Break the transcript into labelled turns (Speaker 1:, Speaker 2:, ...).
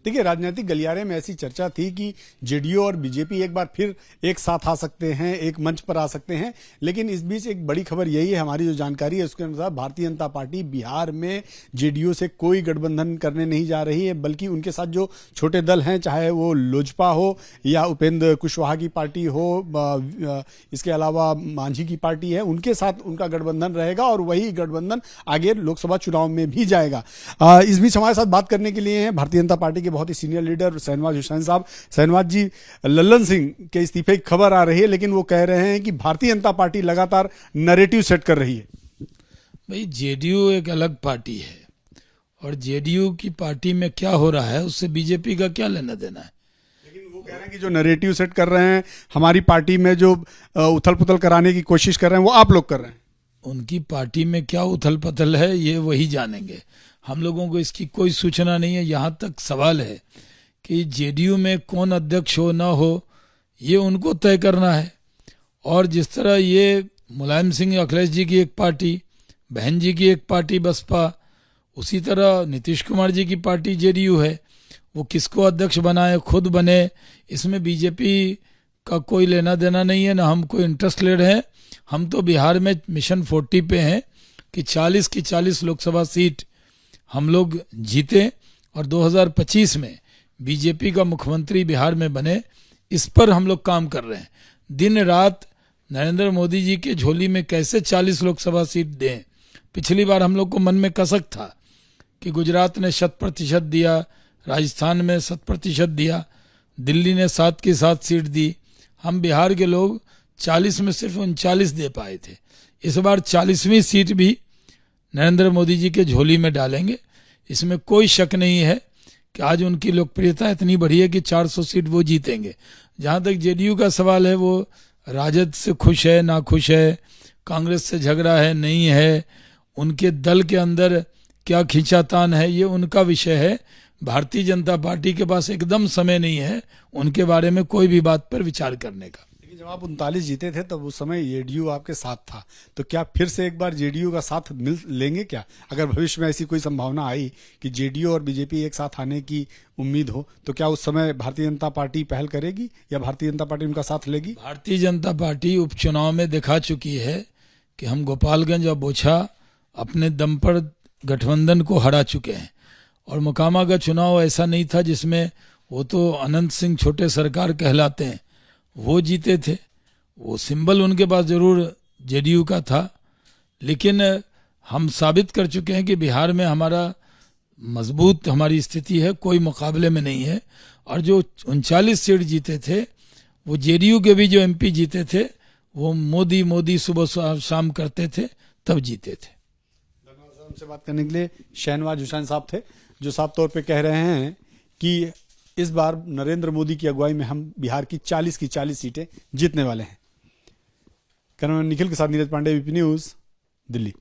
Speaker 1: देखिए, राजनीतिक गलियारे में ऐसी चर्चा थी कि जेडीयू और बीजेपी एक बार फिर एक साथ आ सकते हैं, एक मंच पर आ सकते हैं। लेकिन इस बीच एक बड़ी खबर यही है, हमारी जो जानकारी है उसके अनुसार भारतीय जनता पार्टी बिहार में जेडीयू से कोई गठबंधन करने नहीं जा रही है, बल्कि उनके साथ जो छोटे दल हैं, चाहे वो लोजपा हो या उपेंद्र कुशवाहा की पार्टी हो, इसके अलावा मांझी की पार्टी है, उनके साथ उनका गठबंधन रहेगा और वही गठबंधन आगे लोकसभा चुनाव में भी जाएगा। इस बीच हमारे साथ बात करने के लिए हैं भारतीय जनता पार्टी के बहुत ही सीनियर लीडर शहनवाज हुसैन साहब। शहनवाज जी, लल्लन सिंह के इस्तीफे की खबर आ रही है, लेकिन वो कह रहे हैं कि भारतीय जनता पार्टी लगातार नैरेटिव सेट कर रही है।
Speaker 2: भाई, जेडीयू एक अलग पार्टी है और जेडीयू की पार्टी में क्या हो रहा है उससे बीजेपी का क्या लेना देना है।
Speaker 1: लेकिन वो कह रहे हैं कि जो नैरेटिव सेट कर रहे हैं, हमारी पार्टी में जो उथल पुथल कराने की कोशिश कर रहे हैं, वो आप लोग कर रहे हैं।
Speaker 2: उनकी पार्टी में क्या उथल पुथल है ये वही जानेंगे, हम लोगों को इसकी कोई सूचना नहीं है। यहाँ तक सवाल है कि जेडीयू में कौन अध्यक्ष हो ना हो ये उनको तय करना है। और जिस तरह ये मुलायम सिंह अखिलेश जी की एक पार्टी, बहन जी की एक पार्टी बसपा, उसी तरह नीतीश कुमार जी की पार्टी जेडीयू है। वो किसको अध्यक्ष बनाए, खुद बने, इसमें बीजेपी का कोई लेना देना नहीं है, ना हम कोई इंटरेस्ट ले रहे हैं। हम तो बिहार में मिशन 40 पे हैं कि 40 की 40 लोकसभा सीट हम लोग जीते और 2025 में बीजेपी का मुख्यमंत्री बिहार में बने, इस पर हम लोग काम कर रहे हैं। दिन रात नरेंद्र मोदी जी के झोली में कैसे 40 लोकसभा सीट दें। पिछली बार हम लोग को मन में कसक था कि गुजरात ने 100% दिया, राजस्थान में 100% दिया, दिल्ली ने 7 की 7 सीट दी। हम बिहार के लोग 40 में सिर्फ 39 दे पाए थे। इस बार 40वीं सीट भी नरेंद्र मोदी जी के झोली में डालेंगे, इसमें कोई शक नहीं है कि आज उनकी लोकप्रियता इतनी बढ़ी है कि 400 सीट वो जीतेंगे। जहाँ तक जेडीयू का सवाल है, वो राजद से खुश है ना खुश है, कांग्रेस से झगड़ा है नहीं है, उनके दल के अंदर क्या खींचातान है, ये उनका विषय है। भारतीय जनता पार्टी के पास एकदम समय नहीं है उनके बारे में कोई भी बात पर विचार करने का।
Speaker 1: जब आप 39 जीते थे तब उस समय जेडीयू आपके साथ था, तो क्या फिर से एक बार जेडीयू का साथ मिल लेंगे क्या? अगर भविष्य में ऐसी कोई संभावना आई कि जेडीयू और बीजेपी एक साथ आने की उम्मीद हो, तो क्या उस समय भारतीय जनता पार्टी पहल करेगी या भारतीय जनता पार्टी उनका साथ लेगी?
Speaker 2: भारतीय जनता पार्टी उपचुनाव में दिखा चुकी है कि हम गोपालगंज और बोछा अपने दम पर गठबंधन को हरा चुके हैं। और मोकामा का चुनाव ऐसा नहीं था जिसमें वो तो अनंत सिंह छोटे सरकार कहलाते हैं, वो जीते थे। वो सिंबल उनके पास जरूर जेडीयू का था, लेकिन हम साबित कर चुके हैं कि बिहार में हमारा मजबूत हमारी स्थिति है, कोई मुकाबले में नहीं है। और जो 39 सीट जीते थे वो जेडीयू के भी जो एमपी जीते थे वो मोदी मोदी सुबह शाम करते थे, तब जीते थे।
Speaker 1: धन्यवाद। हमसे बात करने के लिए शहनवाज हुसैन साहब थे, जो साफ तौर पे कह रहे हैं कि इस बार नरेंद्र मोदी की अगुवाई में हम बिहार की 40 की 40 सीटें जीतने वाले हैं। कैमरामैन निखिल के साथ नीरज पांडे, वीपी न्यूज, दिल्ली।